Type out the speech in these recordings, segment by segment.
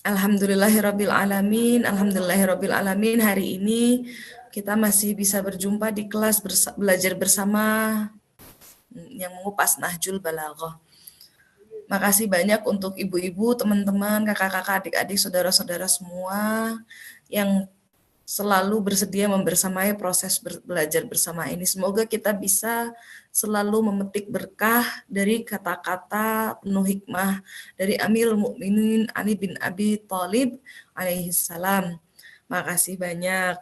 Alhamdulillahirabbil alamin, alhamdulillahirabbil alamin. Hari ini kita masih bisa berjumpa di kelas belajar bersama yang mengupas Nahjul Balaghah. Makasih banyak untuk ibu-ibu, teman-teman, kakak-kakak, adik-adik, saudara-saudara semua yang selalu bersedia membersamai proses belajar bersama ini. Semoga kita bisa selalu memetik berkah dari kata-kata penuh hikmah dari Amirul Mukminin Ali bin Abi Thalib alaihi salam. Makasih banyak.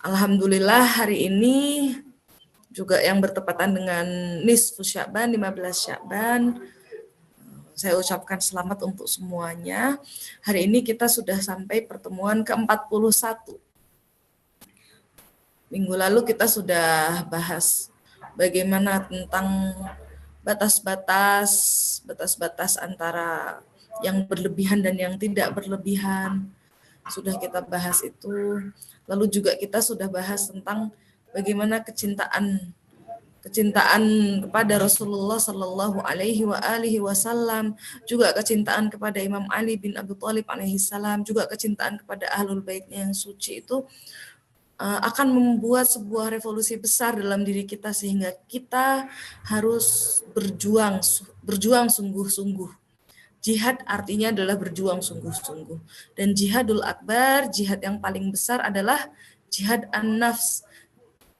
Alhamdulillah hari ini juga yang bertepatan dengan nisfu Sya'ban, 15 Sya'ban. Saya ucapkan selamat untuk semuanya. Hari ini kita sudah sampai pertemuan ke-41. Minggu lalu kita sudah bahas bagaimana tentang batas-batas antara yang berlebihan dan yang tidak berlebihan. Sudah kita bahas itu. Lalu juga kita sudah bahas tentang bagaimana kecintaan kepada Rasulullah Shallallahu Alaihi Wasallam, juga kecintaan kepada Imam Ali bin Abi Thalib alaihi salam, juga kecintaan kepada ahlul baitnya yang suci itu akan membuat sebuah revolusi besar dalam diri kita sehingga kita harus berjuang sungguh-sungguh. Jihad artinya adalah berjuang sungguh-sungguh. Dan jihadul akbar, jihad yang paling besar adalah jihad an-nafs,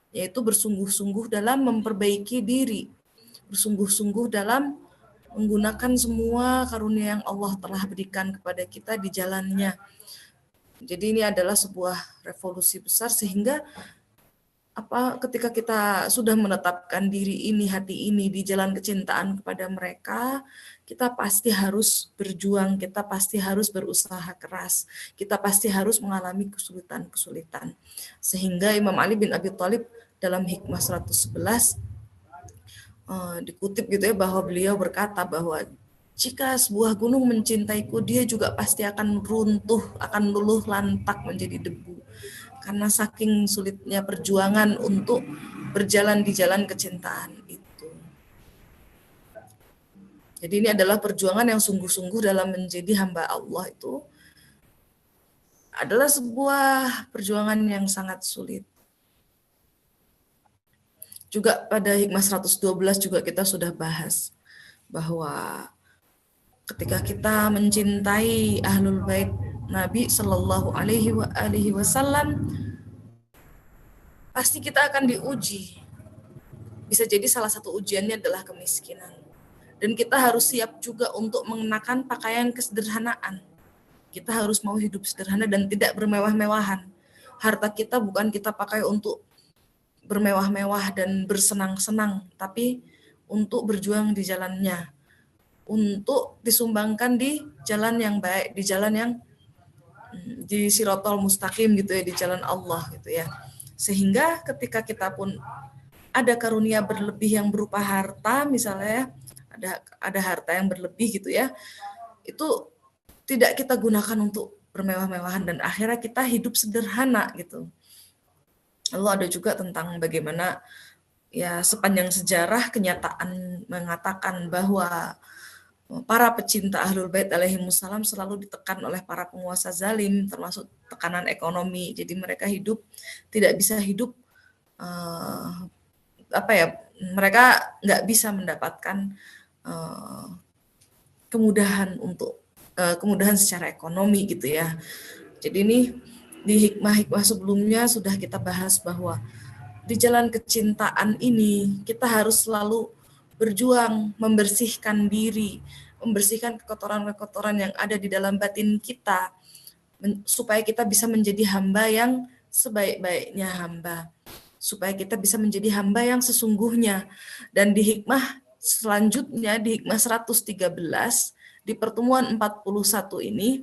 yaitu bersungguh-sungguh dalam memperbaiki diri, bersungguh-sungguh dalam menggunakan semua karunia yang Allah telah berikan kepada kita di jalannya. Jadi ini adalah sebuah revolusi besar sehingga ketika kita sudah menetapkan diri ini, hati ini di jalan kecintaan kepada mereka, kita pasti harus berjuang, kita pasti harus berusaha keras, kita pasti harus mengalami kesulitan-kesulitan. Sehingga Imam Ali bin Abi Thalib dalam Hikmah 111 dikutip gitu ya, bahwa beliau berkata bahwa jika sebuah gunung mencintaiku, dia juga pasti akan runtuh, akan luluh lantak menjadi debu. Karena saking sulitnya perjuangan untuk berjalan di jalan kecintaan itu. Jadi ini adalah perjuangan yang sungguh-sungguh dalam menjadi hamba Allah itu adalah sebuah perjuangan yang sangat sulit. Juga pada Hikmah 112 juga kita sudah bahas bahwa ketika kita mencintai ahlul bait Nabi Shallallahu Alaihi Wasallam, pasti kita akan diuji. Bisa jadi salah satu ujiannya adalah kemiskinan. Dan kita harus siap juga untuk mengenakan pakaian kesederhanaan. Kita harus mau hidup sederhana dan tidak bermewah-mewahan. Harta kita bukan kita pakai untuk bermewah-mewah dan bersenang-senang, tapi untuk berjuang di jalannya, untuk disumbangkan di jalan yang baik, di jalan yang di sirotol mustaqim gitu ya, di jalan Allah gitu ya. Sehingga ketika kita pun ada karunia berlebih yang berupa harta, misalnya ada harta yang berlebih gitu ya, itu tidak kita gunakan untuk bermewah-mewahan dan akhirnya kita hidup sederhana gitu. Lalu ada juga tentang bagaimana ya sepanjang sejarah kenyataan mengatakan bahwa para pecinta Ahlul Bait alaihimussalam selalu ditekan oleh para penguasa zalim, termasuk tekanan ekonomi. Jadi mereka tidak bisa hidup mereka nggak bisa mendapatkan kemudahan secara ekonomi gitu ya. Jadi ini di hikmah-hikmah sebelumnya sudah kita bahas bahwa di jalan kecintaan ini kita harus selalu berjuang membersihkan diri, membersihkan kekotoran-kekotoran yang ada di dalam batin kita, supaya kita bisa menjadi hamba yang sebaik-baiknya hamba, supaya kita bisa menjadi hamba yang sesungguhnya. Dan di hikmah selanjutnya, di hikmah 113, di pertemuan 41 ini,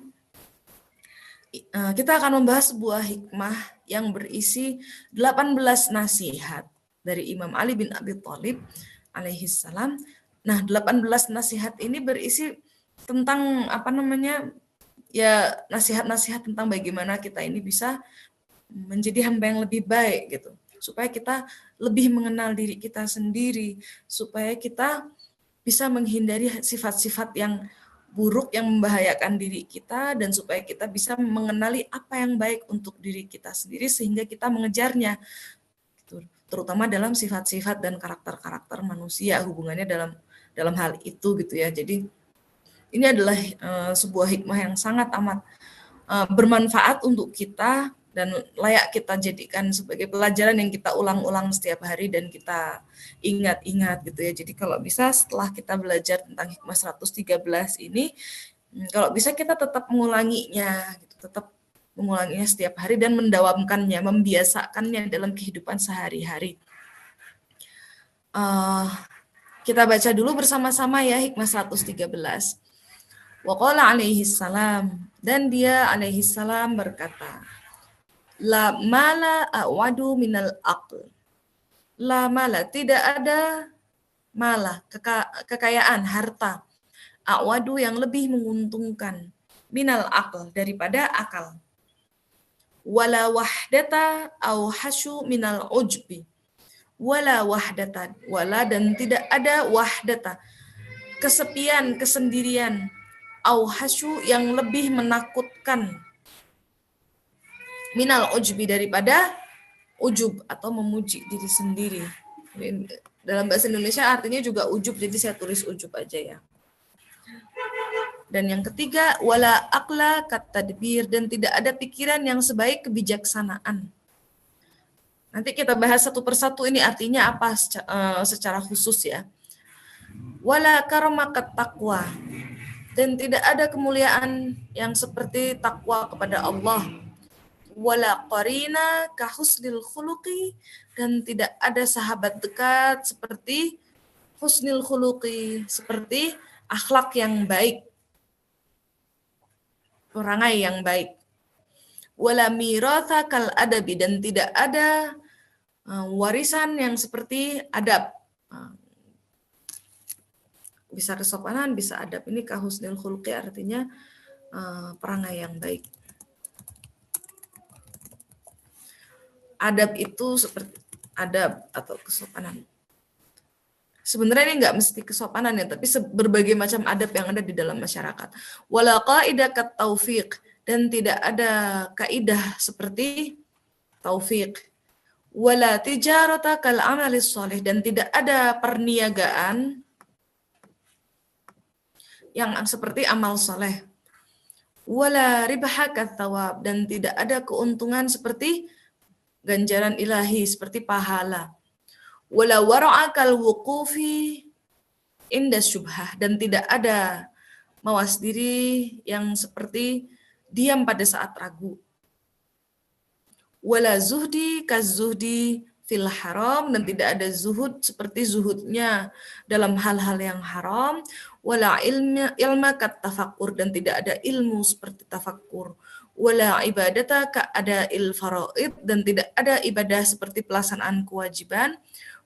kita akan membahas sebuah hikmah yang berisi 18 nasihat dari Imam Ali bin Abi Thalib alaihi salam. Nah, 18 nasihat ini berisi tentang nasihat-nasihat tentang bagaimana kita ini bisa menjadi hamba yang lebih baik gitu. Supaya kita lebih mengenal diri kita sendiri, supaya kita bisa menghindari sifat-sifat yang buruk yang membahayakan diri kita, dan supaya kita bisa mengenali apa yang baik untuk diri kita sendiri sehingga kita mengejarnya. Gitu. Terutama dalam sifat-sifat dan karakter-karakter manusia, hubungannya dalam hal itu gitu ya. Jadi ini adalah sebuah hikmah yang sangat amat bermanfaat untuk kita dan layak kita jadikan sebagai pelajaran yang kita ulang-ulang setiap hari dan kita ingat-ingat gitu ya. Jadi kalau bisa setelah kita belajar tentang hikmah 113 ini, kalau bisa kita tetap mengulanginya, gitu, tetap mengulanginya setiap hari dan mendawamkannya, membiasakannya dalam kehidupan sehari-hari. Kita baca dulu bersama-sama ya hikmah 113. Wa qala alaihi salam, dan dia alaihi salam berkata, la mala awadu minal aql. La mala, tidak ada mala, kekayaan, harta, awadu yang lebih menguntungkan, minal aql, daripada akal. Wala wahdata au hasyu minal ujbi. Wala wahdata, wala dan tidak ada wahdata, kesepian, kesendirian, au hasyu yang lebih menakutkan, minal ujbi daripada ujub atau memuji diri sendiri. Dalam bahasa Indonesia artinya juga ujub, jadi saya tulis ujub aja ya. Dan yang ketiga, wala aqla katadbir, dan tidak ada pikiran yang sebaik kebijaksanaan. Nanti kita bahas satu persatu ini artinya apa secara khusus ya. Wala karma kattaqwa, dan tidak ada kemuliaan yang seperti takwa kepada Allah. Wala qarina kahusnil khuluqi, dan tidak ada sahabat dekat seperti husnil khuluqi, seperti akhlak yang baik, perangai yang baik. Wala miratha kal adabi, dan tidak ada warisan yang seperti adab. Bisa kesopanan, bisa adab. Ini kahusnil khuluqi artinya perangai yang baik. Adab itu seperti adab atau kesopanan. Sebenarnya ini nggak mesti kesopanan ya, tapi berbagai macam adab yang ada di dalam masyarakat. Wala qaidah kat taufiq, dan tidak ada kaidah seperti taufik. Wala tijarata kal amalis sholih, dan tidak ada perniagaan yang seperti amal soleh. Wala ribaha kat thawab, dan tidak ada keuntungan seperti ganjaran ilahi, seperti pahala. Wala wara'a kal wuqufi inda syubhah, dan tidak ada mawas diri yang seperti diam pada saat ragu. Wala zuhdi kazuhdi fil haram, dan tidak ada zuhud seperti zuhudnya dalam hal-hal yang haram. Wala ilma kat tafakkur, dan tidak ada ilmu seperti tafakkur. Wala ibadata ka ada il faraid, dan tidak ada ibadah seperti pelaksanaan kewajiban.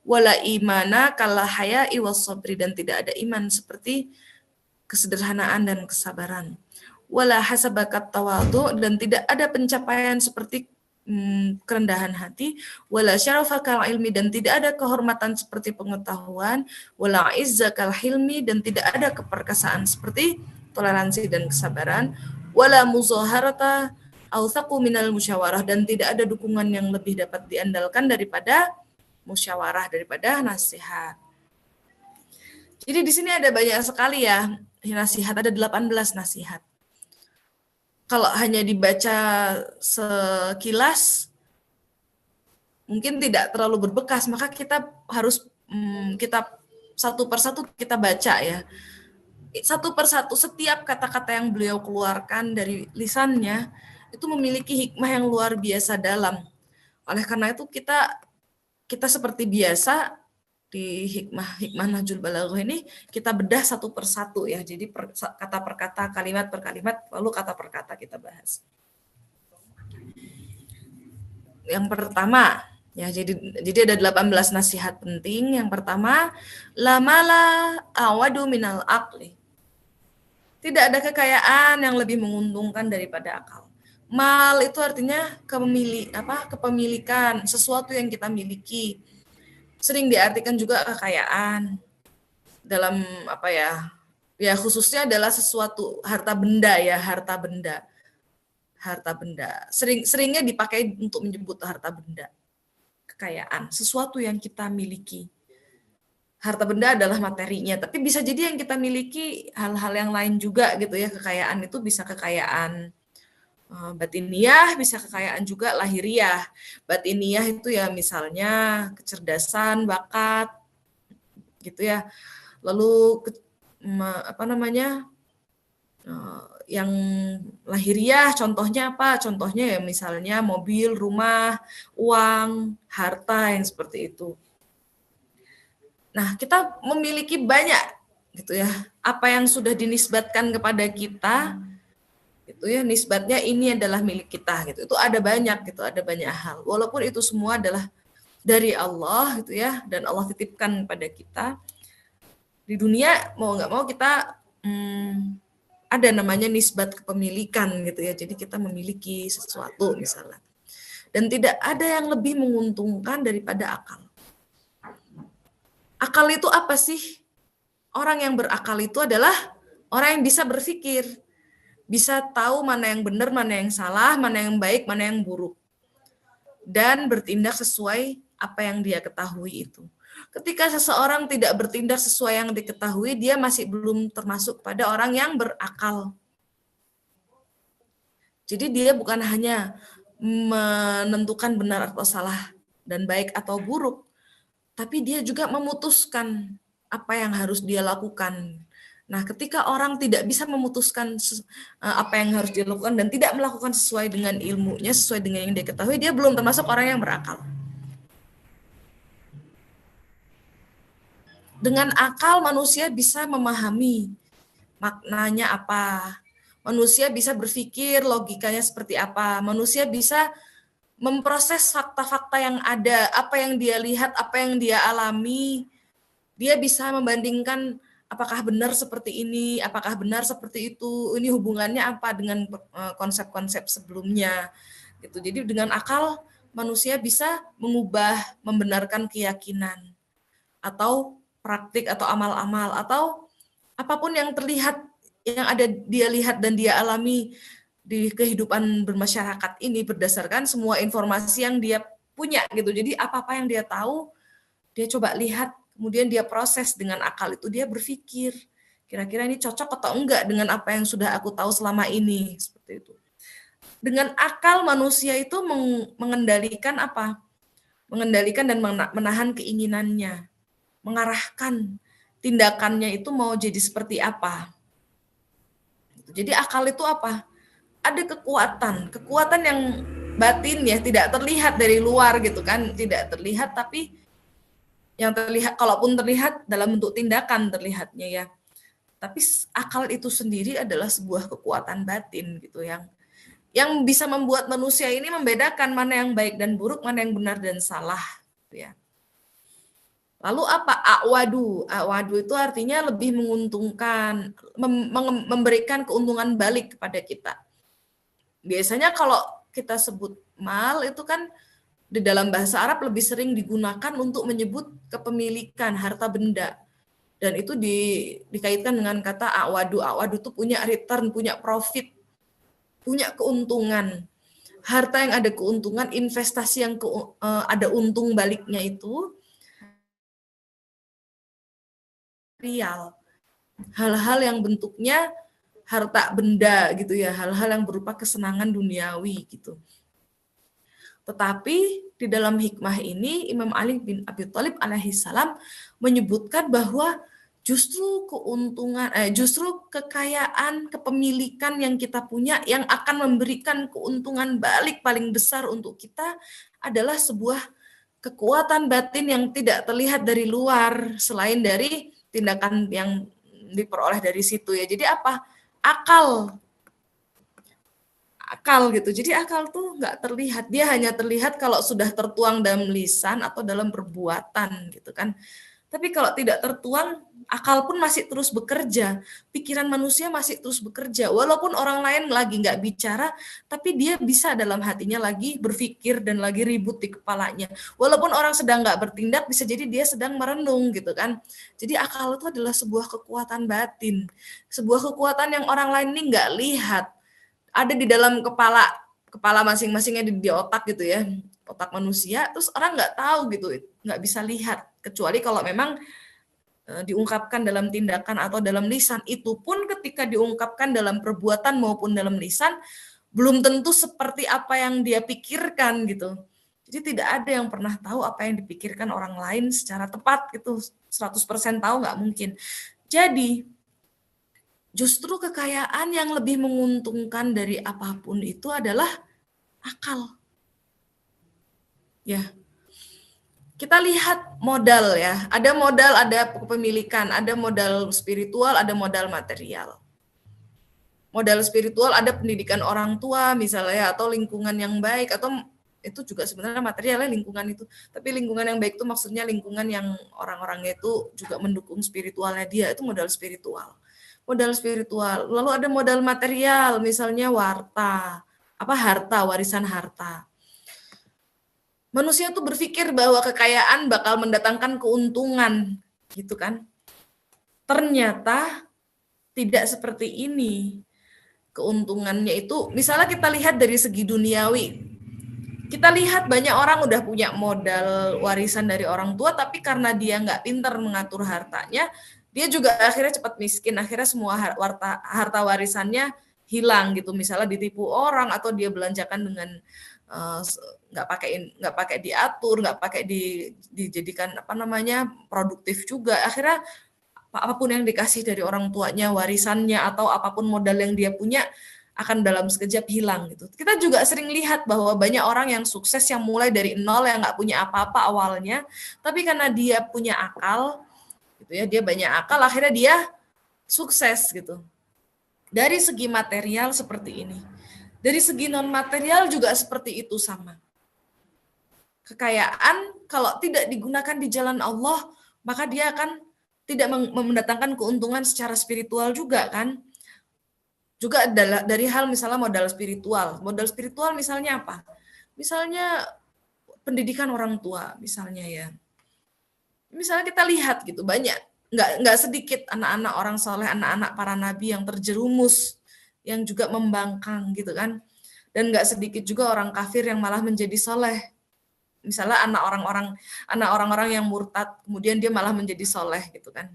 Wala imana kala haya'i was sabri, dan tidak ada iman seperti kesederhanaan dan kesabaran. Wala hasabakat tawadhu, dan tidak ada pencapaian seperti kerendahan hati. Wala syarafakal ilmi, dan tidak ada kehormatan seperti pengetahuan. Wala izzakal hilmi, dan tidak ada keperkasaan seperti toleransi dan kesabaran. Wala muzaharata awthaqu minal musyawarah, dan tidak ada dukungan yang lebih dapat diandalkan daripada musyawarah, daripada nasihat. Jadi di sini ada banyak sekali ya nasihat, ada 18 nasihat. Kalau hanya dibaca sekilas mungkin tidak terlalu berbekas, maka kita harus kita satu persatu kita baca ya. Satu persatu setiap kata-kata yang beliau keluarkan dari lisannya itu memiliki hikmah yang luar biasa dalam. Oleh karena itu kita seperti biasa di hikmah Nahjul Balaghah ini kita bedah satu persatu ya. Jadi kata per kata, kalimat per kalimat, lalu kata per kata kita bahas. Yang pertama ya, jadi ada 18 nasihat penting. Yang pertama, la mala awadu minal aqli. Tidak ada kekayaan yang lebih menguntungkan daripada akal. Mal itu artinya kepemilikan, sesuatu yang kita miliki. Sering diartikan juga kekayaan dalam ya khususnya adalah sesuatu harta benda ya, harta benda. Harta benda. Seringnya dipakai untuk menyebut harta benda. Kekayaan, sesuatu yang kita miliki. Harta benda adalah materinya, tapi bisa jadi yang kita miliki hal-hal yang lain juga gitu ya. Kekayaan itu bisa kekayaan batiniah, bisa kekayaan juga lahiriah. Batiniah itu ya misalnya kecerdasan, bakat gitu ya. Lalu apa namanya? Yang lahiriah contohnya apa? Contohnya ya misalnya mobil, rumah, uang, harta yang seperti itu. Nah, kita memiliki banyak gitu ya. Apa yang sudah dinisbatkan kepada kita itu ya nisbatnya ini adalah milik kita gitu. Itu ada banyak gitu, ada banyak hal. Walaupun itu semua adalah dari Allah gitu ya, dan Allah titipkan pada kita. Di dunia mau nggak mau kita ada namanya nisbat kepemilikan gitu ya. Jadi kita memiliki sesuatu misalnya. Dan tidak ada yang lebih menguntungkan daripada akal. Akal itu apa sih? Orang yang berakal itu adalah orang yang bisa berpikir. Bisa tahu mana yang benar, mana yang salah, mana yang baik, mana yang buruk. Dan bertindak sesuai apa yang dia ketahui itu. Ketika seseorang tidak bertindak sesuai yang diketahui, dia masih belum termasuk pada orang yang berakal. Jadi dia bukan hanya menentukan benar atau salah dan baik atau buruk, tapi dia juga memutuskan apa yang harus dia lakukan. Nah, ketika orang tidak bisa memutuskan apa yang harus dia lakukan dan tidak melakukan sesuai dengan ilmunya, sesuai dengan yang dia ketahui, dia belum termasuk orang yang berakal. Dengan akal manusia bisa memahami maknanya apa. Manusia bisa berpikir logikanya seperti apa. Manusia bisa memproses fakta-fakta yang ada, apa yang dia lihat, apa yang dia alami. Dia bisa membandingkan apakah benar seperti ini, apakah benar seperti itu, ini hubungannya apa dengan konsep-konsep sebelumnya. Gitu. Jadi dengan akal manusia bisa mengubah, membenarkan keyakinan atau praktik atau amal-amal atau apapun yang terlihat, yang ada dia lihat dan dia alami di kehidupan bermasyarakat ini berdasarkan semua informasi yang dia punya gitu. Jadi apa-apa yang dia tahu, dia coba lihat, kemudian dia proses dengan akal itu, dia berpikir, kira-kira ini cocok atau enggak dengan apa yang sudah aku tahu selama ini, seperti itu. Dengan akal manusia itu mengendalikan apa? Mengendalikan dan menahan keinginannya, mengarahkan tindakannya itu mau jadi seperti apa. Jadi akal itu apa? Ada kekuatan yang batin ya, tidak terlihat dari luar gitu kan, tidak terlihat tapi yang terlihat, kalaupun terlihat dalam bentuk tindakan terlihatnya ya. Tapi akal itu sendiri adalah sebuah kekuatan batin gitu yang bisa membuat manusia ini membedakan mana yang baik dan buruk, mana yang benar dan salah gitu ya. Lalu apa? A'wadu itu artinya lebih menguntungkan, memberikan keuntungan balik kepada kita. Biasanya kalau kita sebut mal itu kan di dalam bahasa Arab lebih sering digunakan untuk menyebut kepemilikan harta benda. Dan itu dikaitkan dengan kata a'wadu. A'wadu itu punya return, punya profit, punya keuntungan. Harta yang ada keuntungan, investasi yang ada untung baliknya itu real. Hal-hal yang bentuknya harta benda gitu ya, hal-hal yang berupa kesenangan duniawi gitu. Tetapi di dalam hikmah ini Imam Ali bin Abi Thalib alaihissalam menyebutkan bahwa justru justru kekayaan, kepemilikan yang kita punya yang akan memberikan keuntungan balik paling besar untuk kita adalah sebuah kekuatan batin yang tidak terlihat dari luar selain dari tindakan yang diperoleh dari situ ya. Jadi apa? Akal gitu. Jadi akal tuh nggak terlihat. Dia hanya terlihat kalau sudah tertuang dalam lisan atau dalam perbuatan gitu kan. Tapi kalau tidak tertuang, akal pun masih terus bekerja, pikiran manusia masih terus bekerja. Walaupun orang lain lagi nggak bicara, tapi dia bisa dalam hatinya lagi berpikir dan lagi ribut di kepalanya. Walaupun orang sedang nggak bertindak, bisa jadi dia sedang merenung gitu kan. Jadi akal itu adalah sebuah kekuatan batin, sebuah kekuatan yang orang lain ini nggak lihat. Ada di dalam kepala masing-masingnya di otak gitu ya, otak manusia, terus orang nggak tahu gitu, nggak bisa lihat, kecuali kalau memang diungkapkan dalam tindakan atau dalam lisan. Itu pun ketika diungkapkan dalam perbuatan maupun dalam lisan, belum tentu seperti apa yang dia pikirkan gitu. Jadi tidak ada yang pernah tahu apa yang dipikirkan orang lain secara tepat gitu, 100% tahu nggak mungkin. Jadi justru kekayaan yang lebih menguntungkan dari apapun itu adalah akal. Ya, kita lihat modal ya. Ada modal, ada kepemilikan, ada modal spiritual, ada modal material. Modal spiritual ada pendidikan orang tua misalnya, atau lingkungan yang baik, atau itu juga sebenarnya materialnya lingkungan itu. Tapi lingkungan yang baik itu maksudnya lingkungan yang orang-orangnya itu juga mendukung spiritualnya dia, itu modal spiritual. Modal spiritual. Lalu ada modal material, misalnya harta, warisan harta. Manusia tuh berpikir bahwa kekayaan bakal mendatangkan keuntungan, gitu kan. Ternyata tidak seperti ini. Keuntungannya itu, misalnya kita lihat dari segi duniawi. Kita lihat banyak orang udah punya modal warisan dari orang tua, tapi karena dia nggak pintar mengatur hartanya, dia juga akhirnya cepat miskin. Akhirnya semua harta warisannya hilang gitu. Misalnya ditipu orang atau dia belanjakan dengan nggak pakai diatur, nggak pakai dijadikan produktif juga. Akhirnya apapun yang dikasih dari orang tuanya, warisannya atau apapun modal yang dia punya akan dalam sekejap hilang gitu. Kita juga sering lihat bahwa banyak orang yang sukses yang mulai dari nol, yang nggak punya apa-apa awalnya, tapi karena dia punya akal gitu ya, dia banyak akal, akhirnya dia sukses gitu. Dari segi material seperti ini. Dari segi non-material juga seperti itu sama. Kekayaan kalau tidak digunakan di jalan Allah, maka dia akan tidak mendatangkan keuntungan secara spiritual juga kan. Juga dari hal misalnya modal spiritual. Modal spiritual misalnya apa? Misalnya pendidikan orang tua misalnya ya. Misalnya kita lihat gitu, banyak nggak sedikit anak-anak orang soleh, anak-anak para nabi yang terjerumus, yang juga membangkang gitu kan. Dan nggak sedikit juga orang kafir yang malah menjadi soleh. Misalnya anak orang-orang yang murtad, kemudian dia malah menjadi soleh gitu kan.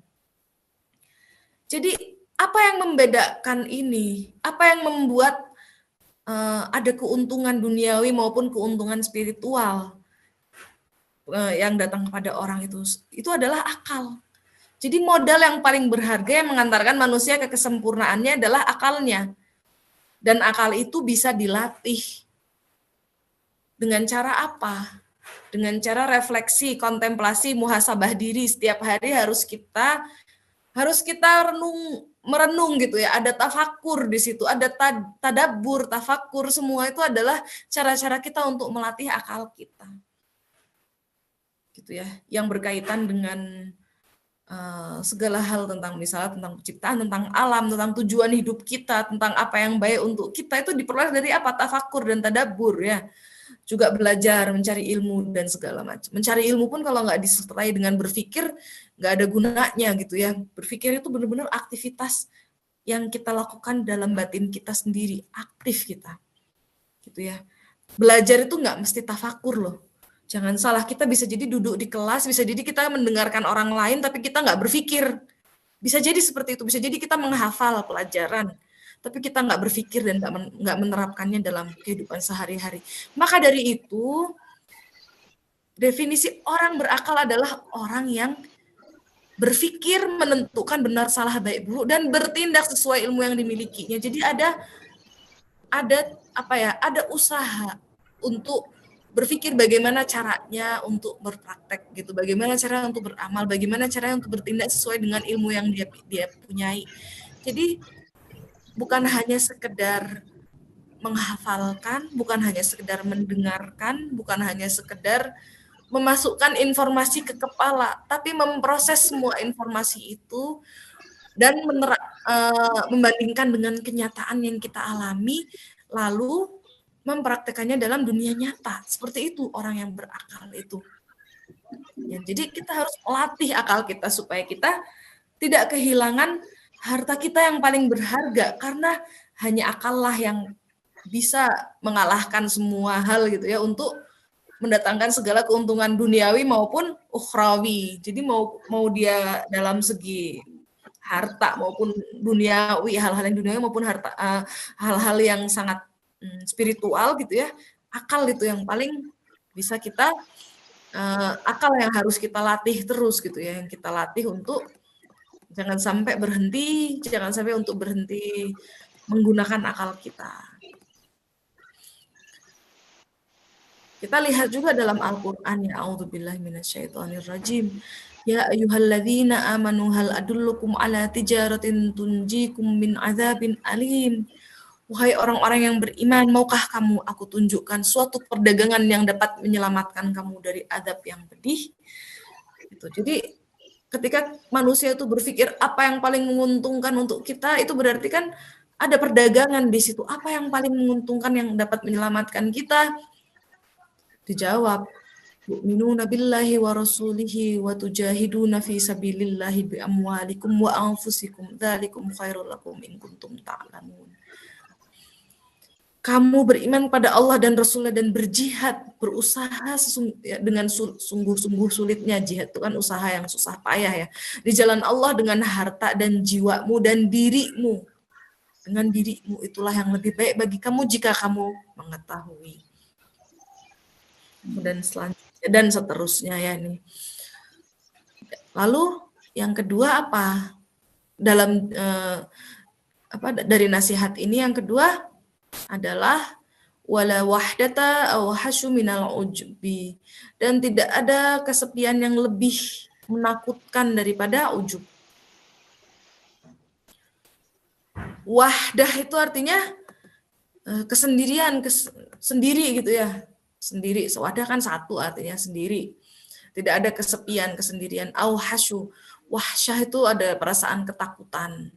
Jadi apa yang membedakan ini? Apa yang membuat ada keuntungan duniawi maupun keuntungan spiritual yang datang kepada orang itu adalah akal. Jadi modal yang paling berharga yang mengantarkan manusia ke kesempurnaannya adalah akalnya. Dan akal itu bisa dilatih. Dengan cara apa? Dengan cara refleksi, kontemplasi, muhasabah diri. Setiap hari harus kita merenung gitu ya. Ada tafakur di situ, ada tadabbur, tafakur, semua itu adalah cara-cara kita untuk melatih akal kita. Gitu ya, yang berkaitan dengan segala hal tentang misalnya tentang penciptaan, tentang alam, tentang tujuan hidup kita, tentang apa yang baik untuk kita, itu diperoleh dari apa? Tafakur dan tadabbur ya. Juga belajar, mencari ilmu dan segala macam. Mencari ilmu pun kalau nggak disertai dengan berpikir, nggak ada gunanya gitu ya. Berpikir itu benar-benar aktivitas yang kita lakukan dalam batin kita sendiri, aktif kita. Gitu ya. Belajar itu nggak mesti tafakur loh. Jangan salah, kita bisa jadi duduk di kelas, bisa jadi kita mendengarkan orang lain, tapi kita nggak berpikir. Bisa jadi seperti itu, bisa jadi kita menghafal pelajaran, tapi kita nggak berpikir dan nggak menerapkannya dalam kehidupan sehari-hari. Maka dari itu, definisi orang berakal adalah orang yang berpikir, menentukan benar salah baik buruk, dan bertindak sesuai ilmu yang dimilikinya. Jadi ada usaha untuk berpikir bagaimana caranya untuk berpraktek gitu, bagaimana cara untuk beramal, bagaimana cara untuk bertindak sesuai dengan ilmu yang dia punyai. Jadi bukan hanya sekedar menghafalkan, bukan hanya sekedar mendengarkan, bukan hanya sekedar memasukkan informasi ke kepala, tapi memproses semua informasi itu dan membandingkan dengan kenyataan yang kita alami, lalu mempraktekannya dalam dunia nyata. Seperti itu orang yang berakal itu. Ya, jadi kita harus latih akal kita supaya kita tidak kehilangan harta kita yang paling berharga, karena hanya akal lah yang bisa mengalahkan semua hal gitu ya, untuk mendatangkan segala keuntungan duniawi maupun ukhrawi. Jadi mau dia dalam segi harta maupun duniawi, hal-hal yang duniawi maupun harta, hal-hal yang sangat spiritual gitu ya, akal itu yang paling bisa kita, akal yang harus kita latih terus gitu ya, yang kita latih untuk jangan sampai untuk berhenti menggunakan akal kita. Kita lihat juga dalam Al-Qur'an, ya a'udzubillahi minasyaitonirrajim. Ya ayyuhalladzina amanu hal adullukum ala tijaratin tunjikum min adzabin alim. Wahai orang-orang yang beriman, maukah aku tunjukkan suatu perdagangan yang dapat menyelamatkan kamu dari azab yang pedih? Gitu. Jadi ketika manusia itu berpikir apa yang paling menguntungkan untuk kita, itu berarti kan ada perdagangan di situ. Apa yang paling menguntungkan yang dapat menyelamatkan kita? Dijawab, yu'minuna billahi wa rasulihi wa tujahiduna fi sabilillahi bi amwalikum wa anfusikum dzalikum khairul lakum in kuntum ta'lamun. Kamu beriman pada Allah dan Rasulnya dan berjihad, berusaha dengan sungguh-sungguh sulitnya. Jihad itu kan usaha yang susah payah ya. Di jalan Allah dengan harta dan jiwamu dan dirimu. Dengan dirimu itulah yang lebih baik bagi kamu jika kamu mengetahui. Dan selanjutnya dan seterusnya ya ini. Lalu yang kedua apa? Dalam dari nasihat ini yang kedua adalah wala wahdata aw hasyu minal ujbi, dan tidak ada kesepian yang lebih menakutkan daripada ujub. Wahdah itu artinya kesendirian, sendiri gitu ya. Sendiri, wadah kan satu artinya sendiri. Tidak ada kesepian, kesendirian. Aw hasyu, wahsyah itu ada perasaan ketakutan,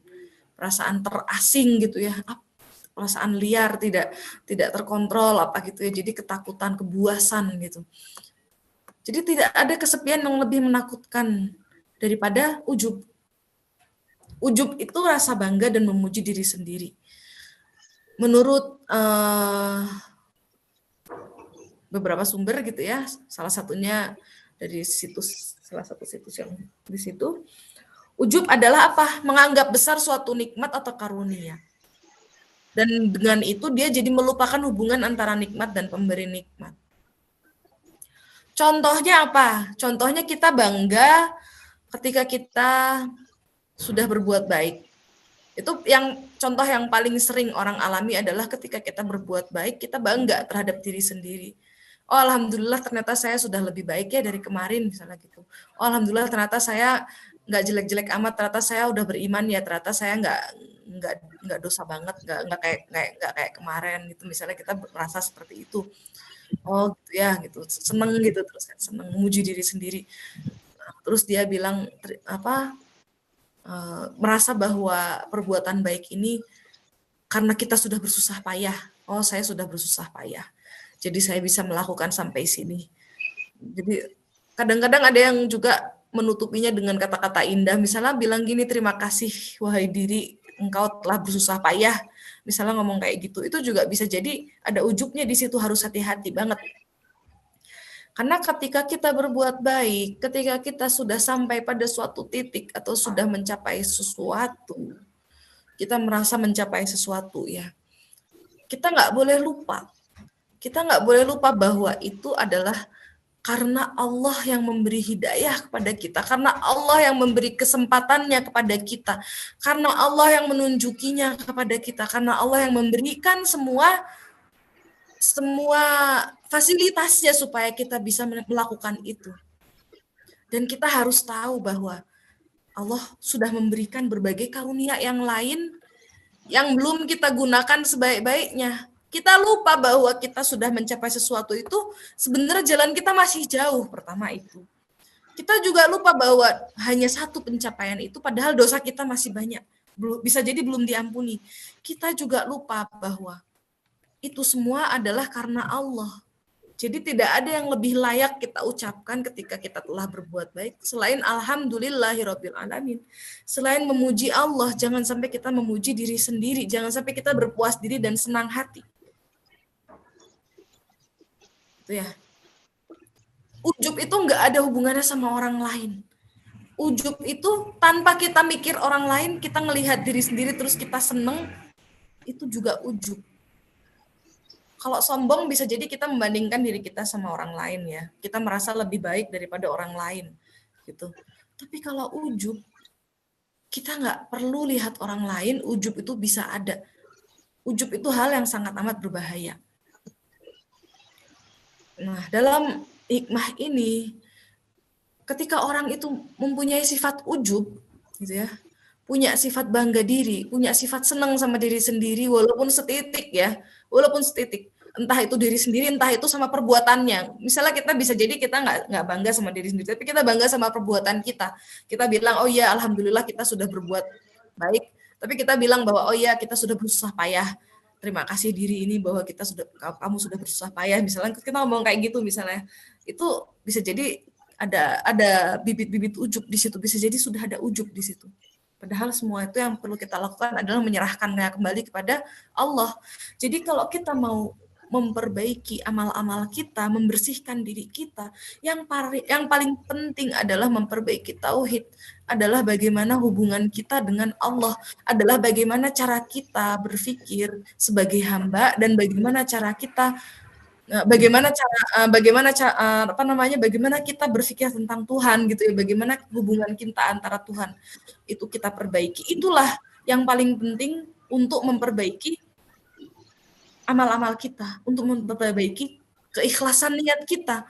perasaan terasing gitu ya. Perasaan liar, tidak terkontrol apa gitu ya, jadi ketakutan, kebuasan gitu. Jadi tidak ada kesepian yang lebih menakutkan daripada ujub. Ujub itu rasa bangga dan memuji diri sendiri. Menurut beberapa sumber gitu ya, salah satunya dari salah satu situs yang di situ, ujub adalah apa? Menganggap besar suatu nikmat atau karunia. Dan dengan itu dia jadi melupakan hubungan antara nikmat dan pemberi nikmat. Contohnya apa? Contohnya kita bangga ketika kita sudah berbuat baik. Itu contoh yang paling sering orang alami adalah ketika kita berbuat baik, kita bangga terhadap diri sendiri. Oh, alhamdulillah ternyata saya sudah lebih baik ya dari kemarin misalnya gitu. Oh, alhamdulillah ternyata saya nggak jelek-jelek amat, ternyata saya udah beriman ya, ternyata saya nggak dosa banget, nggak kayak kemarin gitu, misalnya kita merasa seperti itu. Oh gitu ya, gitu, seneng gitu, terus kan seneng memuji diri sendiri. Terus dia bilang merasa bahwa perbuatan baik ini karena kita sudah bersusah payah. Oh, saya sudah bersusah payah, jadi saya bisa melakukan sampai sini. Jadi kadang-kadang ada yang juga menutupinya dengan kata-kata indah, misalnya bilang gini, terima kasih wahai diri, engkau telah bersusah payah, misalnya ngomong kayak gitu. Itu juga bisa jadi ada ujubnya di situ, harus hati-hati banget. Karena ketika kita berbuat baik, ketika kita sudah sampai pada suatu titik atau sudah mencapai sesuatu, kita merasa mencapai sesuatu ya, kita nggak boleh lupa. Kita nggak boleh lupa bahwa itu adalah karena Allah yang memberi hidayah kepada kita, karena Allah yang memberi kesempatannya kepada kita, karena Allah yang menunjukinya kepada kita, karena Allah yang memberikan semua fasilitasnya supaya kita bisa melakukan itu. Dan kita harus tahu bahwa Allah sudah memberikan berbagai karunia yang lain yang belum kita gunakan sebaik-baiknya. Kita lupa bahwa kita sudah mencapai sesuatu itu, sebenarnya jalan kita masih jauh, pertama itu. Kita juga lupa bahwa hanya satu pencapaian itu, padahal dosa kita masih banyak. Bisa jadi belum diampuni. Kita juga lupa bahwa itu semua adalah karena Allah. Jadi tidak ada yang lebih layak kita ucapkan ketika kita telah berbuat baik selain alhamdulillahirabbil alamin. Selain memuji Allah, jangan sampai kita memuji diri sendiri, jangan sampai kita berpuas diri dan senang hati. Itu ya. Ujub itu nggak ada hubungannya sama orang lain. Ujub itu tanpa kita mikir orang lain, kita ngelihat diri sendiri terus kita seneng, itu juga ujub. Kalau sombong bisa jadi kita membandingkan diri kita sama orang lain ya. Kita merasa lebih baik daripada orang lain gitu. Tapi kalau ujub, kita nggak perlu lihat orang lain, ujub itu bisa ada. Ujub itu hal yang sangat amat berbahaya. Nah, dalam hikmah ini, ketika orang itu mempunyai sifat ujub, gitu ya, punya sifat bangga diri, punya sifat senang sama diri sendiri, walaupun setitik ya, walaupun setitik. Entah itu diri sendiri, entah itu sama perbuatannya. Misalnya kita bisa jadi kita nggak bangga sama diri sendiri, tapi kita bangga sama perbuatan kita. Kita bilang, oh iya, alhamdulillah kita sudah berbuat baik. Tapi kita bilang bahwa, oh iya, kita sudah bersusah payah. Terima kasih diri ini bahwa kamu sudah bersusah payah. Misalnya kita ngomong kayak gitu misalnya, itu bisa jadi ada bibit-bibit ujub di situ. Bisa jadi sudah ada ujub di situ. Padahal semua itu yang perlu kita lakukan adalah menyerahkannya kembali kepada Allah. Jadi kalau kita mau memperbaiki amal-amal kita, membersihkan diri kita, yang paling penting adalah memperbaiki tauhid, adalah bagaimana hubungan kita dengan Allah, adalah bagaimana cara kita berpikir sebagai hamba dan bagaimana cara kita bagaimana kita berpikir tentang Tuhan gitu ya, bagaimana hubungan kita antara Tuhan itu kita perbaiki. Itulah yang paling penting untuk memperbaiki amal-amal kita, untuk memperbaiki keikhlasan niat kita.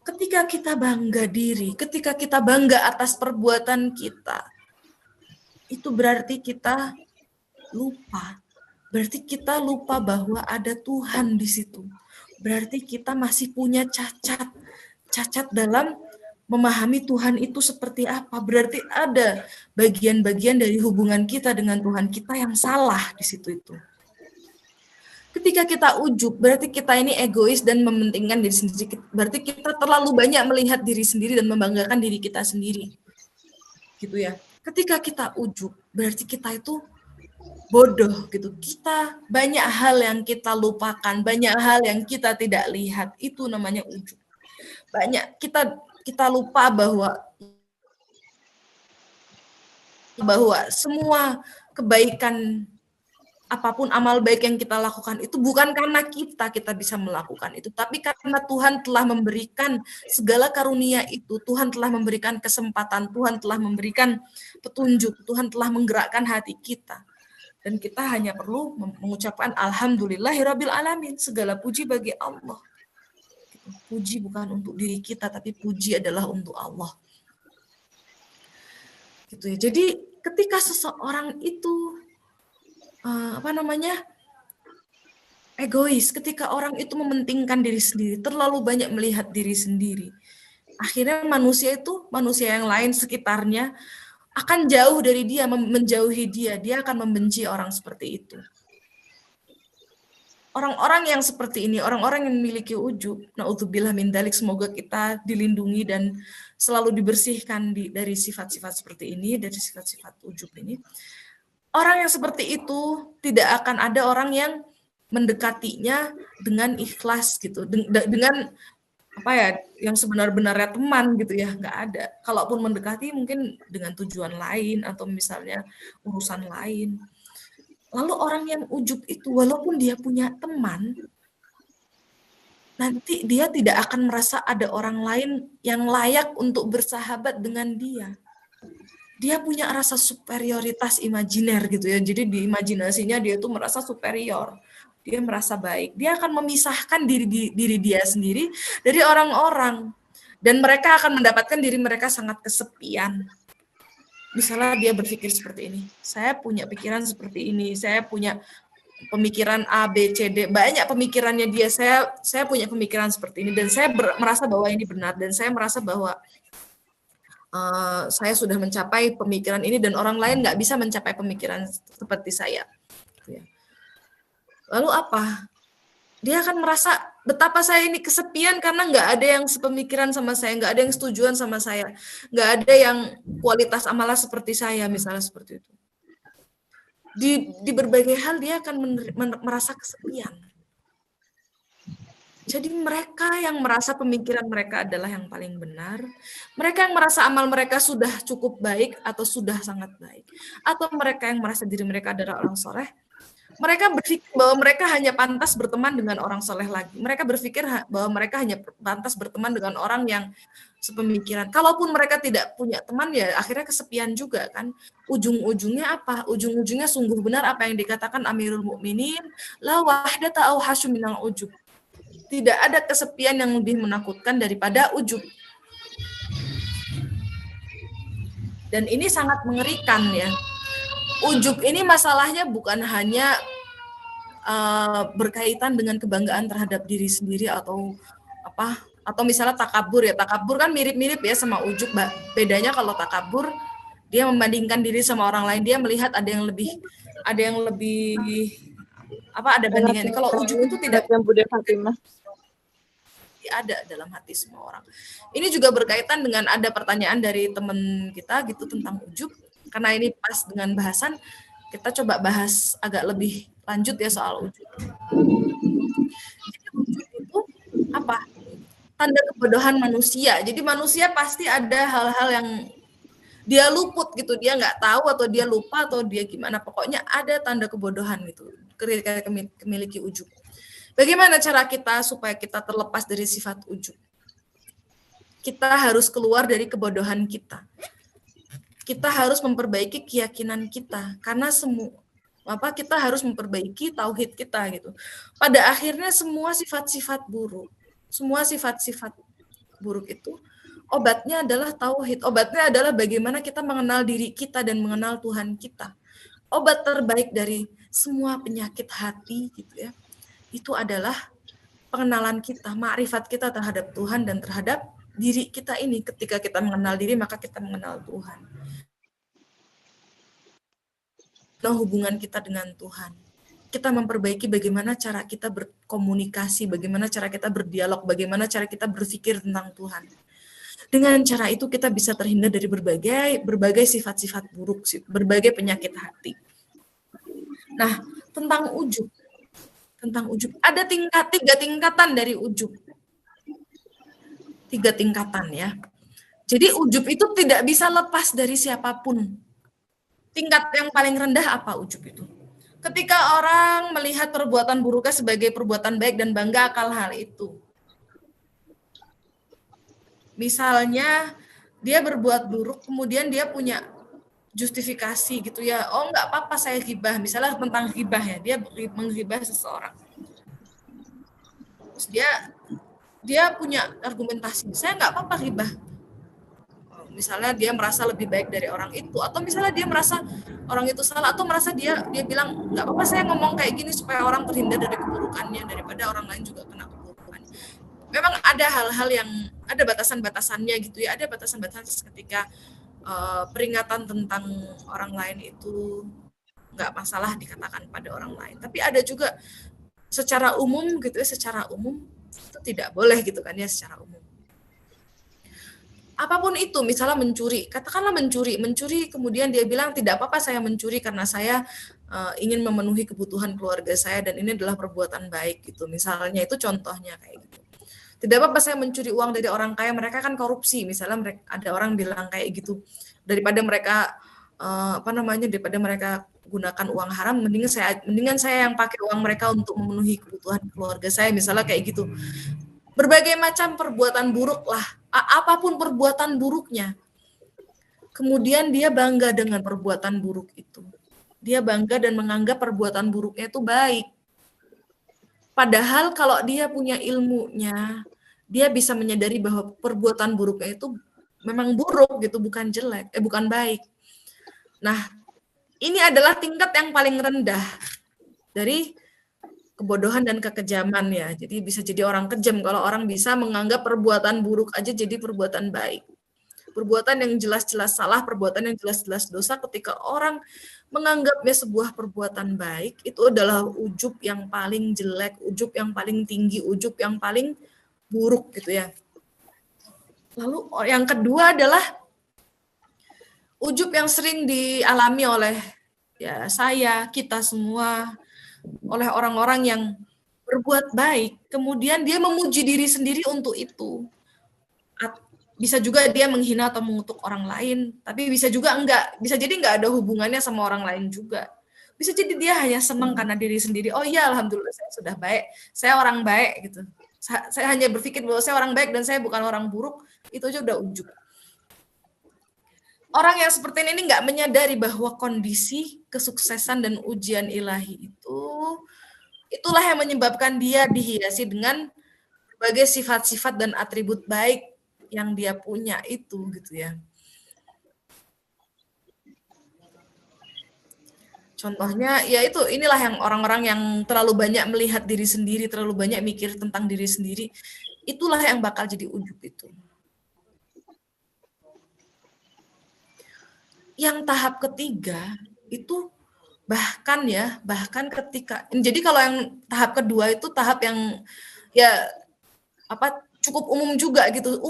Ketika kita bangga diri, ketika kita bangga atas perbuatan kita, itu berarti kita lupa. Berarti kita lupa bahwa ada Tuhan di situ. Berarti kita masih punya cacat dalam memahami Tuhan itu seperti apa. Berarti ada bagian-bagian dari hubungan kita dengan Tuhan kita yang salah di situ itu. Ketika kita ujub, berarti kita ini egois dan mementingkan diri sendiri. Berarti kita terlalu banyak melihat diri sendiri dan membanggakan diri kita sendiri. Gitu ya. Ketika kita ujub, berarti kita itu bodoh gitu. Kita banyak hal yang kita lupakan, banyak hal yang kita tidak lihat. Itu namanya ujub. Banyak kita lupa bahwa semua kebaikan, apapun amal baik yang kita lakukan itu bukan karena kita bisa melakukan itu, tapi karena Tuhan telah memberikan segala karunia itu, Tuhan telah memberikan kesempatan, Tuhan telah memberikan petunjuk, Tuhan telah menggerakkan hati kita. Dan kita hanya perlu mengucapkan alhamdulillahirabbil alamin, segala puji bagi Allah. Puji bukan untuk diri kita, tapi puji adalah untuk Allah. Gitu ya. Jadi ketika seseorang itu egois, ketika orang itu mementingkan diri sendiri, terlalu banyak melihat diri sendiri, akhirnya manusia yang lain sekitarnya akan jauh dari dia, menjauhi dia akan membenci orang seperti itu. Orang-orang yang seperti ini, orang-orang yang memiliki ujub, naudzubillah min dzalik, semoga kita dilindungi dan selalu dibersihkan dari sifat-sifat seperti ini, dari sifat-sifat ujub ini. Orang yang seperti itu tidak akan ada orang yang mendekatinya dengan ikhlas gitu, dengan yang sebenar-benarnya teman gitu ya, nggak ada. Kalaupun mendekati mungkin dengan tujuan lain atau misalnya urusan lain. Lalu orang yang ujub itu walaupun dia punya teman, nanti dia tidak akan merasa ada orang lain yang layak untuk bersahabat dengan dia. Dia punya rasa superioritas imajiner gitu ya. Jadi di imajinasinya dia tuh merasa superior. Dia merasa baik. Dia akan memisahkan diri dia sendiri dari orang-orang. Dan mereka akan mendapatkan diri mereka sangat kesepian. Misalnya dia berpikir seperti ini. Saya punya pikiran seperti ini. Saya punya pemikiran A, B, C, D, banyak pemikirannya dia. Saya punya pemikiran seperti ini dan saya merasa bahwa ini benar dan saya merasa bahwa saya sudah mencapai pemikiran ini dan orang lain nggak bisa mencapai pemikiran seperti saya. Lalu apa? Dia akan merasa betapa saya ini kesepian karena nggak ada yang sepemikiran sama saya, nggak ada yang setujuan sama saya, nggak ada yang kualitas amalnya seperti saya, misalnya seperti itu. Di berbagai hal dia akan merasa kesepian. Jadi mereka yang merasa pemikiran mereka adalah yang paling benar, mereka yang merasa amal mereka sudah cukup baik atau sudah sangat baik, atau mereka yang merasa diri mereka adalah orang soleh, mereka berpikir bahwa mereka hanya pantas berteman dengan orang soleh lagi. Mereka berpikir bahwa mereka hanya pantas berteman dengan orang yang sepemikiran. Kalaupun mereka tidak punya teman, ya akhirnya kesepian juga kan. Ujung-ujungnya apa? Ujung-ujungnya sungguh benar apa yang dikatakan Amirul Mukminin, la wahdata awhasyu minal ujub. Tidak ada kesepian yang lebih menakutkan daripada ujub. Dan ini sangat mengerikan ya. Ujub ini masalahnya bukan hanya berkaitan dengan kebanggaan terhadap diri sendiri atau apa, atau misalnya takabur ya. Takabur kan mirip-mirip ya sama ujub. Bedanya kalau takabur dia membandingkan diri sama orang lain, dia melihat ada yang lebih apa, ada bandingannya. Kalau ujub itu tidak ada dalam hati semua orang. Ini juga berkaitan dengan ada pertanyaan dari teman kita gitu tentang ujub. Karena ini pas dengan bahasan, kita coba bahas agak lebih lanjut ya soal ujub. Jadi ujub itu apa? Tanda kebodohan manusia. Jadi manusia pasti ada hal-hal yang dia luput gitu, dia nggak tahu atau dia lupa atau dia gimana. Pokoknya ada tanda kebodohan gitu ketika memiliki ujub. Bagaimana cara kita supaya kita terlepas dari sifat ujub? Kita harus keluar dari kebodohan kita. Kita harus memperbaiki keyakinan kita karena kita harus memperbaiki tauhid kita gitu. Pada akhirnya semua sifat-sifat buruk itu obatnya adalah tauhid. Obatnya adalah bagaimana kita mengenal diri kita dan mengenal Tuhan kita. Obat terbaik dari semua penyakit hati gitu ya. Itu adalah pengenalan kita, makrifat kita terhadap Tuhan dan terhadap diri kita ini. Ketika kita mengenal diri, maka kita mengenal Tuhan. Nah, hubungan kita dengan Tuhan. Kita memperbaiki bagaimana cara kita berkomunikasi, bagaimana cara kita berdialog, bagaimana cara kita berpikir tentang Tuhan. Dengan cara itu kita bisa terhindar dari berbagai sifat-sifat buruk, berbagai penyakit hati. Nah, tentang ujub. Ada tiga tingkatan dari ujub. 3 tingkatan ya. Jadi ujub itu tidak bisa lepas dari siapapun. Tingkat yang paling rendah apa ujub itu? Ketika orang melihat perbuatan buruknya sebagai perbuatan baik dan bangga akan hal itu. Misalnya dia berbuat buruk, kemudian dia punya justifikasi gitu ya, oh nggak apa-apa saya ghibah, misalnya tentang ghibah ya, dia menghibah seseorang. Terus dia punya argumentasi, saya nggak apa-apa ghibah. Misalnya dia merasa lebih baik dari orang itu, atau misalnya dia merasa orang itu salah, atau merasa dia bilang nggak apa-apa saya ngomong kayak gini supaya orang terhindar dari keburukannya daripada orang lain juga kena keburukannya. Memang ada hal-hal yang ada batasan-batasannya gitu ya, ada batasan-batasan ketika peringatan tentang orang lain itu nggak masalah dikatakan pada orang lain. Tapi ada juga secara umum gitu ya, secara umum itu tidak boleh gitu kan ya, secara umum. Apapun itu, misalnya mencuri, katakanlah mencuri kemudian dia bilang tidak apa-apa saya mencuri karena saya ingin memenuhi kebutuhan keluarga saya dan ini adalah perbuatan baik gitu. Misalnya itu contohnya kayak gitu. Tidak apa-apa saya mencuri uang dari orang kaya, mereka kan korupsi, misalnya ada orang bilang kayak gitu. Daripada mereka daripada mereka gunakan uang haram, mendingan saya yang pakai uang mereka untuk memenuhi kebutuhan keluarga saya, misalnya kayak gitu. Berbagai macam perbuatan buruk lah, apapun perbuatan buruknya. Kemudian dia bangga dengan perbuatan buruk itu. Dia bangga dan menganggap perbuatan buruknya itu baik. Padahal kalau dia punya ilmunya, dia bisa menyadari bahwa perbuatan buruknya itu memang buruk gitu, bukan jelek, bukan baik. Nah, ini adalah tingkat yang paling rendah. dari kebodohan dan kekejaman ya. Jadi bisa jadi orang kejam kalau orang bisa menganggap perbuatan buruk aja jadi perbuatan baik. Perbuatan yang jelas-jelas salah, perbuatan yang jelas-jelas dosa, ketika orang menganggapnya sebuah perbuatan baik, itu adalah ujub yang paling jelek, ujub yang paling tinggi, ujub yang paling buruk gitu ya. Lalu yang kedua adalah ujub yang sering dialami oleh ya saya, kita semua, oleh orang-orang yang berbuat baik, kemudian dia memuji diri sendiri untuk itu. Bisa juga dia menghina atau mengutuk orang lain, tapi bisa juga enggak, bisa jadi enggak ada hubungannya sama orang lain juga. Bisa jadi dia hanya senang karena diri sendiri. Oh iya, alhamdulillah saya sudah baik, saya orang baik gitu. Saya hanya berpikir bahwa saya orang baik dan saya bukan orang buruk, itu aja udah ujub. Orang yang seperti ini enggak menyadari bahwa kondisi kesuksesan dan ujian ilahi itulah yang menyebabkan dia dihiasi dengan berbagai sifat-sifat dan atribut baik yang dia punya itu gitu ya. Contohnya ya itu, inilah yang orang-orang yang terlalu banyak melihat diri sendiri, terlalu banyak mikir tentang diri sendiri, itulah yang bakal jadi ujub itu. Yang tahap ketiga itu bahkan ketika, jadi kalau yang tahap kedua itu tahap yang ya cukup umum juga gitu,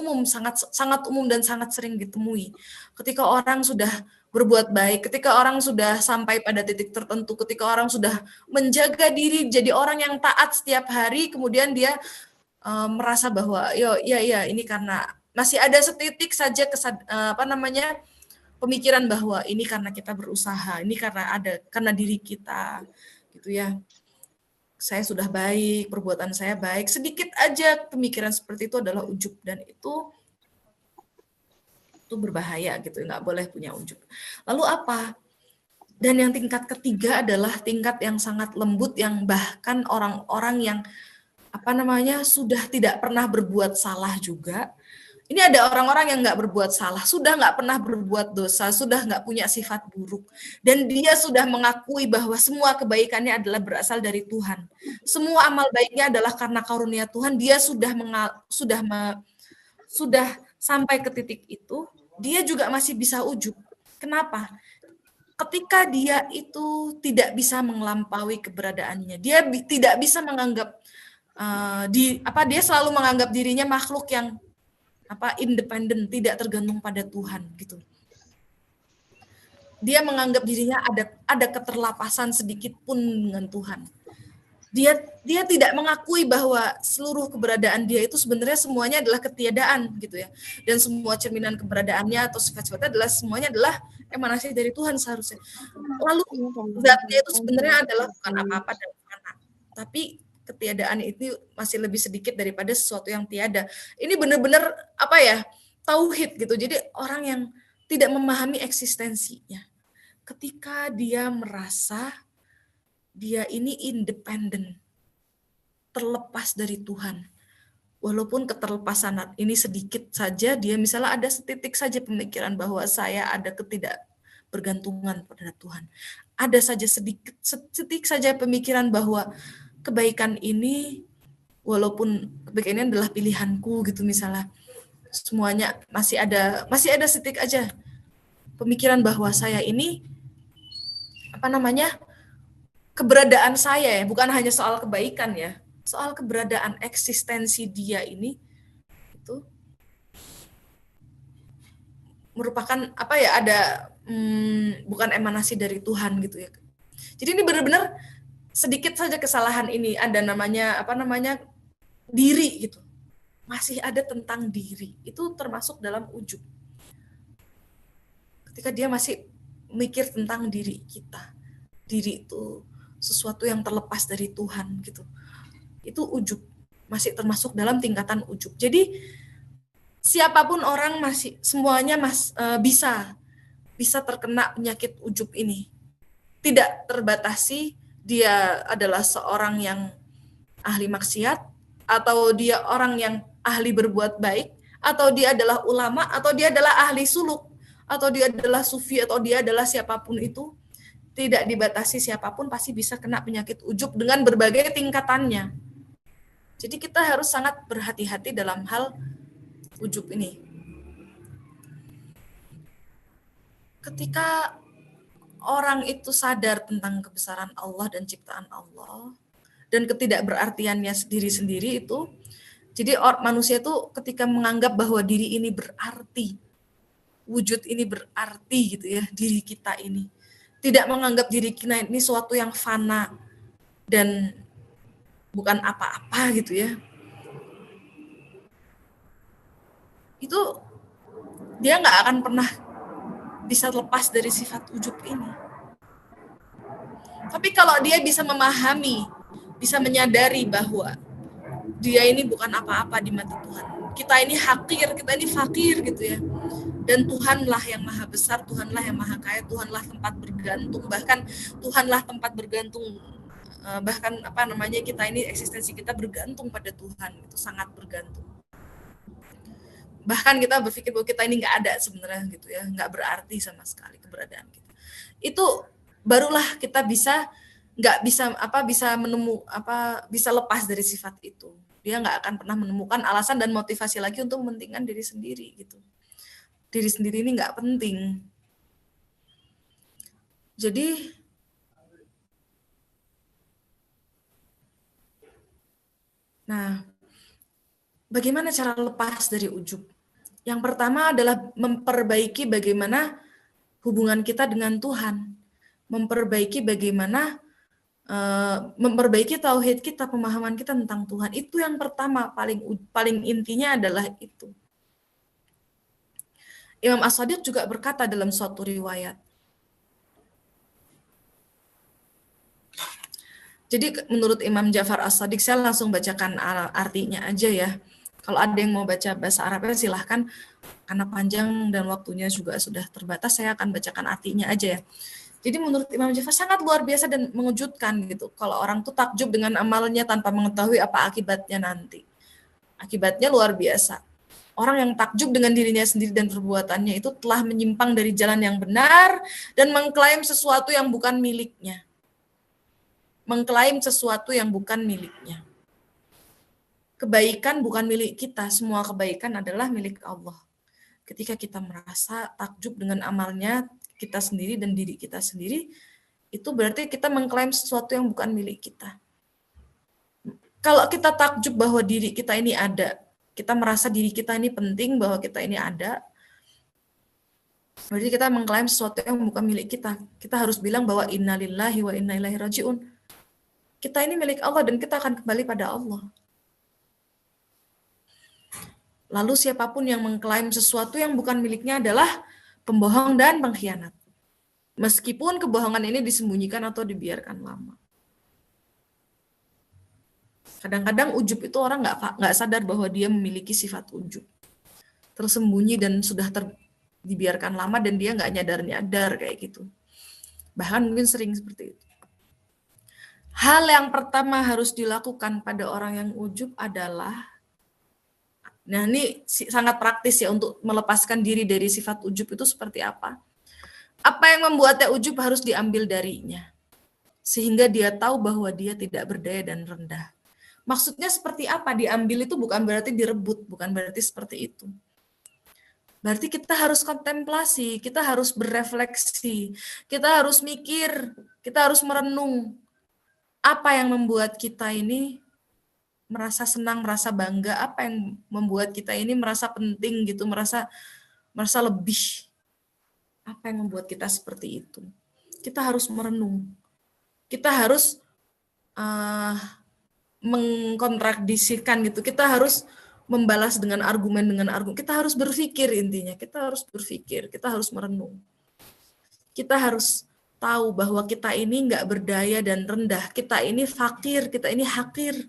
sangat umum dan sangat sering ditemui. Ketika orang sudah berbuat baik, ketika orang sudah sampai pada titik tertentu, ketika orang sudah menjaga diri jadi orang yang taat setiap hari, kemudian dia merasa bahwa ya ini karena masih ada setitik saja pemikiran bahwa ini karena kita berusaha, ini karena diri kita gitu ya. Saya sudah baik, perbuatan saya baik, sedikit aja pemikiran seperti itu adalah ujub, dan itu berbahaya gitu, nggak boleh punya ujub. Lalu apa? Dan yang tingkat ketiga adalah tingkat yang sangat lembut, yang bahkan orang-orang yang sudah tidak pernah berbuat salah juga. Ini ada orang-orang yang nggak berbuat salah, sudah nggak pernah berbuat dosa, sudah nggak punya sifat buruk, dan dia sudah mengakui bahwa semua kebaikannya adalah berasal dari Tuhan. Semua amal baiknya adalah karena karunia Tuhan. Dia sudah sampai ke titik itu, dia juga masih bisa ujub. Kenapa? Ketika dia itu tidak bisa melampaui keberadaannya, dia tidak bisa menganggap dia selalu menganggap dirinya makhluk yang independen, tidak tergantung pada Tuhan gitu. Dia menganggap dirinya ada keterlapasan sedikit pun dengan Tuhan. Dia tidak mengakui bahwa seluruh keberadaan dia itu sebenarnya semuanya adalah ketiadaan gitu ya. Dan semua cerminan keberadaannya atau sifat-sifatnya semuanya adalah emanasi dari Tuhan seharusnya. Lalu zatnya itu sebenarnya adalah bukan apa-apa dan mana. Tapi ketiadaan itu masih lebih sedikit daripada sesuatu yang tiada. Ini benar-benar tauhid gitu. Jadi orang yang tidak memahami eksistensinya, ketika dia merasa dia ini independen, terlepas dari Tuhan, walaupun keterlepasan ini sedikit saja, dia misalnya ada setitik saja pemikiran bahwa saya ada ketidakbergantungan pada Tuhan, ada saja sedikit saja pemikiran bahwa kebaikan ini, walaupun kebaikan ini adalah pilihanku gitu misalnya, semuanya masih ada sedikit aja pemikiran bahwa saya ini keberadaan saya ya, bukan hanya soal kebaikan ya, soal keberadaan eksistensi dia ini itu merupakan bukan emanasi dari Tuhan gitu ya. Jadi ini benar-benar sedikit saja kesalahan ini ada namanya diri gitu, masih ada tentang diri, itu termasuk dalam ujub. Ketika dia masih mikir tentang diri kita, diri itu sesuatu yang terlepas dari Tuhan gitu, itu ujub, masih termasuk dalam tingkatan ujub. Jadi siapapun orang semuanya bisa terkena penyakit ujub ini, tidak terbatasi dia adalah seorang yang ahli maksiat, atau dia orang yang ahli berbuat baik, atau dia adalah ulama, atau dia adalah ahli suluk, atau dia adalah sufi, atau dia adalah siapapun itu. tidak dibatasi siapapun pasti bisa kena penyakit ujub dengan berbagai tingkatannya. Jadi kita harus sangat berhati-hati dalam hal ujub ini. Ketika orang itu sadar tentang kebesaran Allah dan ciptaan Allah dan ketidakberartiannya sendiri-sendiri itu, jadi manusia itu ketika menganggap bahwa diri ini berarti, wujud ini berarti gitu ya, diri kita ini. Tidak menganggap diri kita ini suatu yang fana dan bukan apa-apa gitu ya. Itu dia nggak akan pernah bisa lepas dari sifat ujub ini. Tapi kalau dia bisa memahami, bisa menyadari bahwa dia ini bukan apa-apa di mata Tuhan. Kita ini hakir, kita ini fakir gitu ya. Dan Tuhanlah yang maha besar, Tuhanlah yang maha kaya, Tuhanlah tempat bergantung, bahkan Tuhanlah tempat bergantung, bahkan kita ini eksistensi kita bergantung pada Tuhan, itu sangat bergantung. Bahkan kita berpikir bahwa kita ini nggak ada sebenarnya gitu ya, nggak berarti sama sekali keberadaan kita. Itu barulah kita bisa lepas dari sifat itu. Dia nggak akan pernah menemukan alasan dan motivasi lagi untuk mementingkan diri sendiri gitu. Diri sendiri ini nggak penting. Jadi bagaimana cara lepas dari ujub? Yang pertama adalah memperbaiki bagaimana hubungan kita dengan Tuhan. Memperbaiki bagaimana memperbaiki tauhid kita, pemahaman kita tentang Tuhan. Itu yang pertama, paling intinya adalah itu. Imam As-Shadiq juga berkata dalam suatu riwayat. Jadi menurut Imam Ja'far As-Shadiq, saya langsung bacakan artinya aja ya. Kalau ada yang mau baca bahasa Arabnya silahkan, karena panjang dan waktunya juga sudah terbatas, saya akan bacakan artinya aja ya. Jadi menurut Imam Ja'far sangat luar biasa dan mengejutkan gitu. Kalau orang tuh takjub dengan amalnya tanpa mengetahui apa akibatnya nanti. Akibatnya luar biasa. Orang yang takjub dengan dirinya sendiri dan perbuatannya itu telah menyimpang dari jalan yang benar dan mengklaim sesuatu yang bukan miliknya. Mengklaim sesuatu yang bukan miliknya. Kebaikan bukan milik kita, semua kebaikan adalah milik Allah. Ketika kita merasa takjub dengan amalnya kita sendiri dan diri kita sendiri, itu berarti kita mengklaim sesuatu yang bukan milik kita. Kalau kita takjub bahwa diri kita ini ada, kita merasa diri kita ini penting, bahwa kita ini ada, berarti kita mengklaim sesuatu yang bukan milik kita. Kita harus bilang bahwa innalillahi wa inna ilaihi raji'un. Kita ini milik Allah dan kita akan kembali pada Allah. Lalu siapapun yang mengklaim sesuatu yang bukan miliknya adalah pembohong dan pengkhianat. Meskipun kebohongan ini disembunyikan atau dibiarkan lama. Kadang-kadang ujub itu orang nggak sadar bahwa dia memiliki sifat ujub. Tersembunyi dan sudah dibiarkan lama dan dia nggak nyadar-nyadar kayak gitu. Bahkan mungkin sering seperti itu. Hal yang pertama harus dilakukan pada orang yang ujub adalah, nah ini sangat praktis ya untuk melepaskan diri dari sifat ujub itu seperti apa. Apa yang membuatnya ujub harus diambil darinya. Sehingga dia tahu bahwa dia tidak berdaya dan rendah. Maksudnya seperti apa? Diambil itu bukan berarti direbut, bukan berarti seperti itu. Berarti kita harus kontemplasi, kita harus berefleksi, kita harus mikir, kita harus merenung. Apa yang membuat kita ini merasa senang, merasa bangga, apa yang membuat kita ini merasa penting gitu, merasa lebih. Apa yang membuat kita seperti itu? Kita harus merenung. Kita harus mengkontradisikan gitu. Kita harus membalas dengan argumen. Kita harus berpikir intinya. Kita harus berpikir, kita harus merenung. Kita harus tahu bahwa kita ini nggak berdaya dan rendah. Kita ini fakir, kita ini hakir.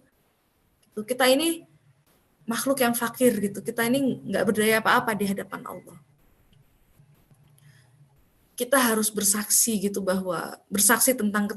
Kita ini makhluk yang fakir gitu. Kita ini nggak berdaya apa-apa di hadapan Allah. Kita harus bersaksi gitu, bahwa bersaksi tentang